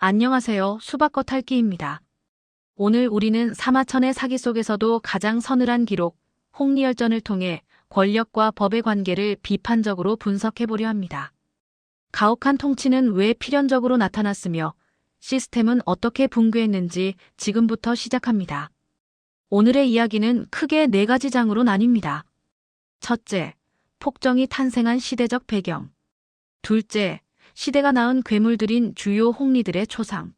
안녕하세요. 수박겉 핥기입니다. 오늘 우리는 사마천의 사기 속에서도 가장 서늘한 기록, 홍리열전을 통해 권력과 법의 관계를 비판적으로 분석해보려 합니다. 가혹한 통치는 왜 필연적으로 나타났으며 시스템은 어떻게 붕괴했는지 지금부터 시작합니다. 오늘의 이야기는 크게 4가지 장으로 나뉩니다. 첫째, 폭정이 탄생한 시대적 배경. 둘째, 시대가 낳은 괴물들인 주요 홍리들의 초상.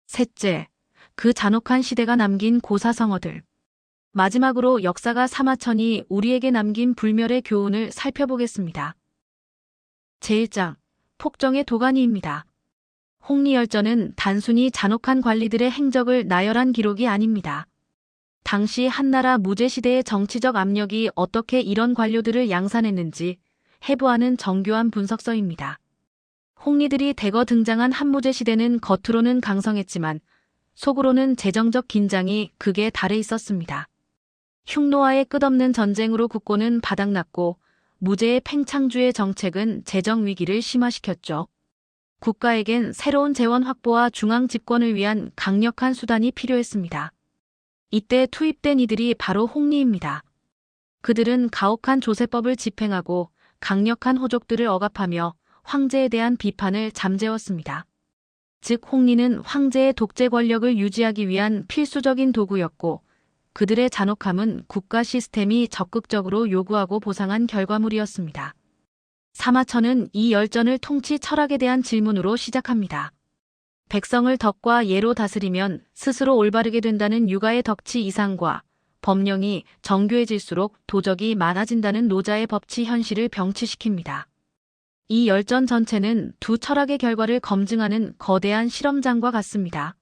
셋째, 그 잔혹한 시대가 남긴 고사성어들. 마지막으로 역사가 사마천이 우리에게 남긴 불멸의 교훈을 살펴보겠습니다. 제1장, 폭정의 도가니입니다. 홍리열전은 단순히 잔혹한 관리들의 행적을 나열한 기록이 아닙니다. 당시 한나라 무제시대의 정치적 압력이 어떻게 이런 관료들을 양산했는지 해부하는 정교한 분석서입니다. 홍리들이 대거 등장한 한무제 시대는 겉으로는 강성했지만 속으로는 재정적 긴장이 극에 달해 있었습니다. 흉노와의 끝없는 전쟁으로 국고는 바닥났고 무제의 팽창주의 정책은 재정 위기를 심화시켰죠. 국가에겐 새로운 재원 확보와 중앙 집권을 위한 강력한 수단이 필요했습니다. 이때 투입된 이들이 바로 홍리입니다. 그들은 가혹한 조세법을 집행하고 강력한 호족들을 억압하며 황제에 대한 비판을 잠재웠습니다. 즉 홍리는 황제의 독재 권력을 유지하기 위한 필수적인 도구였고 그들의 잔혹함은 국가 시스템이 적극적으로 요구하고 보상한 결과물이었습니다. 사마천은 이 열전을 통치 철학에 대한 질문으로 시작합니다. 백성을 덕과 예로 다스리면 스스로 올바르게 된다는 육아의 덕치 이상과 법령이 정교해질수록 도적이 많아진다는 노자의 법치 현실을 병치시킵니다. 이 열전 전체는 두 철학의 결과를 검증하는 거대한 실험장과 같습니다.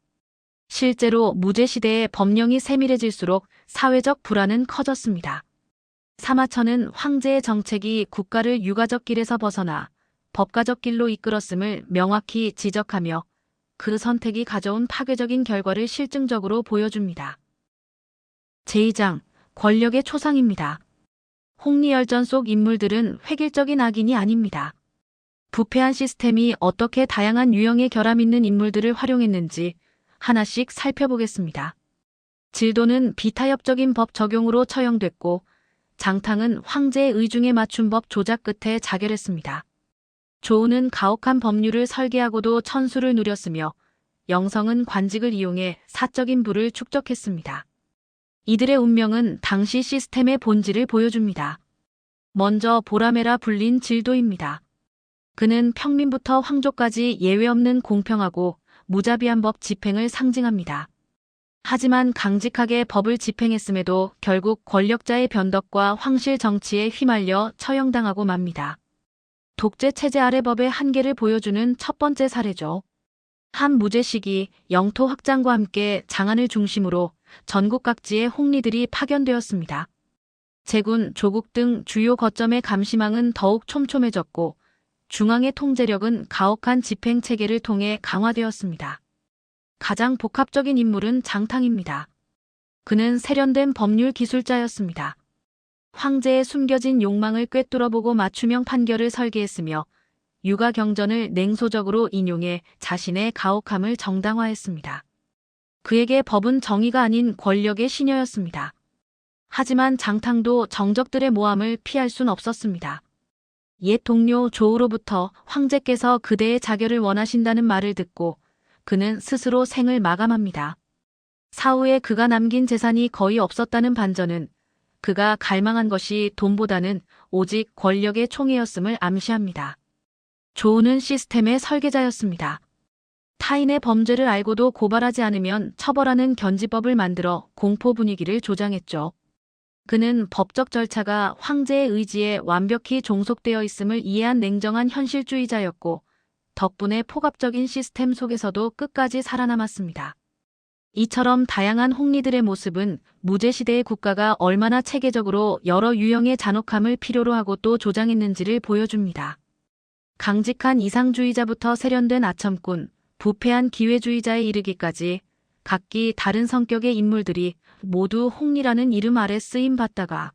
실제로 무제시대의 법령이 세밀해질수록 사회적 불안은 커졌습니다. 사마천은 황제의 정책이 국가를 육아적 길에서 벗어나 법가적 길로 이끌었음을 명확히 지적하며 그 선택이 가져온 파괴적인 결과를 실증적으로 보여줍니다. 제2장, 권력의 초상입니다. 홍리열전 속 인물들은 획일적인 악인이 아닙니다. 부패한 시스템이 어떻게 다양한 유형의 결함 있는 인물들을 활용했는지 하나씩 살펴보겠습니다. 질도는 비타협적인 법 적용으로 처형됐고 장탕은 황제의 의중에 맞춘 법 조작 끝에 자결했습니다. 조우는 가혹한 법률을 설계하고도 천수를 누렸으며 영성은 관직을 이용해 사적인 부를 축적했습니다. 이들의 운명은 당시 시스템의 본질을 보여줍니다. 먼저 보라매라 불린 질도입니다. 그는 평민부터 황족까지 예외 없는 공평하고 무자비한 법 집행을 상징합니다. 하지만 강직하게 법을 집행했음에도 결국 권력자의 변덕과 황실 정치에 휘말려 처형당하고 맙니다. 독재 체제 아래 법의 한계를 보여주는 첫 번째 사례죠. 한 무제 시기 영토 확장과 함께 장안을 중심으로 전국 각지에 홍리들이 파견되었습니다. 제군, 조국 등 주요 거점의 감시망은 더욱 촘촘해졌고 중앙의 통제력은 가혹한 집행 체계를 통해 강화되었습니다. 가장 복합적인 인물은 장탕입니다. 그는 세련된 법률 기술자였습니다. 황제의 숨겨진 욕망을 꿰뚫어보고 맞춤형 판결을 설계했으며 육아 경전을 냉소적으로 인용해 자신의 가혹함을 정당화했습니다. 그에게 법은 정의가 아닌 권력의 신여였습니다. 하지만 장탕도 정적들의 모함을 피할 순 없었습니다. 옛 동료 조우로부터 황제께서 그대의 자결을 원하신다는 말을 듣고 그는 스스로 생을 마감합니다. 사후에 그가 남긴 재산이 거의 없었다는 반전은 그가 갈망한 것이 돈보다는 오직 권력의 총애였음을 암시합니다. 조우는 시스템의 설계자였습니다. 타인의 범죄를 알고도 고발하지 않으면 처벌하는 견지법을 만들어 공포 분위기를 조장했죠. 그는 법적 절차가 황제의 의지에 완벽히 종속되어 있음을 이해한 냉정한 현실주의자였고 덕분에 폭압적인 시스템 속에서도 끝까지 살아남았습니다. 이처럼 다양한 홍리들의 모습은 무제시대의 국가가 얼마나 체계적으로 여러 유형의 잔혹함을 필요로 하고 또 조장했는지를 보여줍니다. 강직한 이상주의자부터 세련된 아첨꾼, 부패한 기회주의자에 이르기까지 각기 다른 성격의 인물들이 모두 홍리라는 이름 아래 쓰임받다가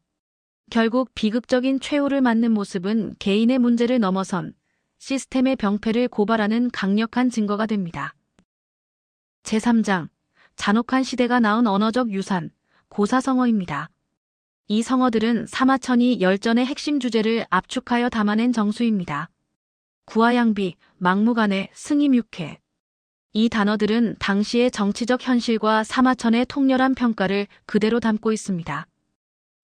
결국 비극적인 최후를 맞는 모습은 개인의 문제를 넘어선 시스템의 병폐를 고발하는 강력한 증거가 됩니다. 제3장, 잔혹한 시대가 낳은 언어적 유산, 고사성어입니다. 이 성어들은 사마천이 열전의 핵심 주제를 압축하여 담아낸 정수입니다. 구하양비, 막무가내, 승임육회. 이 단어들은 당시의 정치적 현실과 사마천의 통렬한 평가를 그대로 담고 있습니다.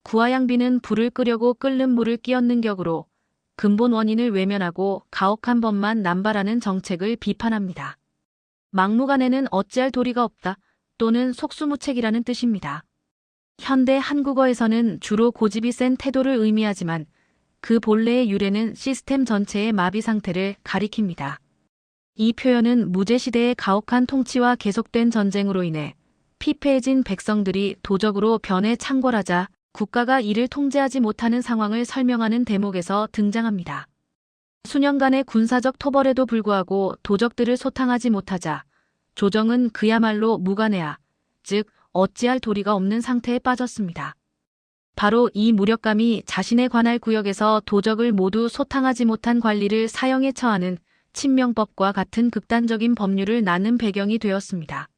구하양비는 불을 끄려고 끓는 물을 끼얹는 격으로 근본 원인을 외면하고 가혹한 법만 남발하는 정책을 비판합니다. 막무가내는 어찌할 도리가 없다 또는 속수무책이라는 뜻입니다. 현대 한국어에서는 주로 고집이 센 태도를 의미하지만 그 본래의 유래는 시스템 전체의 마비 상태를 가리킵니다. 이 표현은 무제시대의 가혹한 통치와 계속된 전쟁으로 인해 피폐해진 백성들이 도적으로 변해 창궐하자 국가가 이를 통제하지 못하는 상황을 설명하는 대목에서 등장합니다. 수년간의 군사적 토벌에도 불구하고 도적들을 소탕하지 못하자 조정은 그야말로 무관해하, 즉 어찌할 도리가 없는 상태에 빠졌습니다. 바로 이 무력감이 자신의 관할 구역에서 도적을 모두 소탕하지 못한 관리를 사형에 처하는 친명법과 같은 극단적인 법률을 낳는 배경이 되었습니다.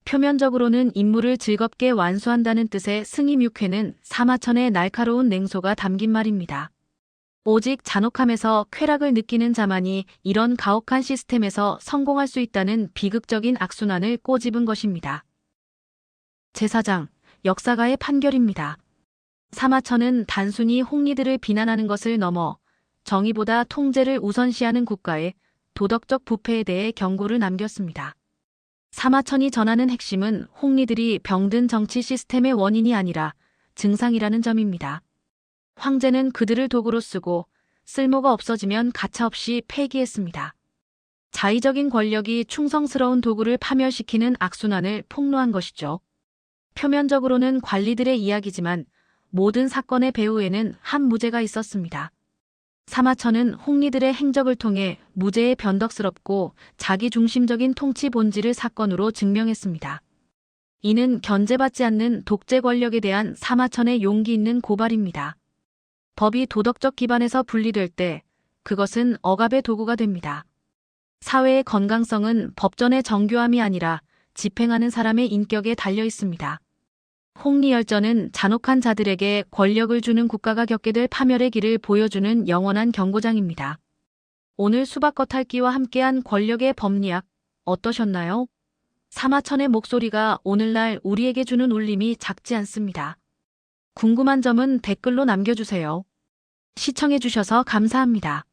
표면적으로는 임무를 즐겁게 완수한다는 뜻의 승임육회는 사마천의 날카로운 냉소가 담긴 말입니다. 오직 잔혹함에서 쾌락을 느끼는 자만이 이런 가혹한 시스템에서 성공할 수 있다는 비극적인 악순환을 꼬집은 것입니다. 제4장, 역사가의 판결입니다. 사마천은 단순히 홍리들을 비난하는 것을 넘어 정의보다 통제를 우선시하는 국가의 도덕적 부패에 대해 경고를 남겼습니다. 사마천이 전하는 핵심은 홍리들이 병든 정치 시스템의 원인이 아니라 증상이라는 점입니다. 황제는 그들을 도구로 쓰고 쓸모가 없어지면 가차없이 폐기했습니다. 자의적인 권력이 충성스러운 도구를 파멸시키는 악순환을 폭로한 것이죠. 표면적으로는 관리들의 이야기지만 모든 사건의 배후에는 한 무죄가 있었습니다. 사마천은 홍리들의 행적을 통해 무죄의 변덕스럽고 자기중심적인 통치 본질을 사건으로 증명했습니다. 이는 견제받지 않는 독재 권력에 대한 사마천의 용기 있는 고발입니다. 법이 도덕적 기반에서 분리될 때 그것은 억압의 도구가 됩니다. 사회의 건강성은 법전의 정교함이 아니라 집행하는 사람의 인격에 달려 있습니다. 홍리열전은 잔혹한 자들에게 권력을 주는 국가가 겪게 될 파멸의 길을 보여주는 영원한 경고장입니다. 오늘 수박겉핥기와 함께한 권력의 법리학 어떠셨나요? 사마천의 목소리가 오늘날 우리에게 주는 울림이 작지 않습니다. 궁금한 점은 댓글로 남겨주세요. 시청해주셔서 감사합니다.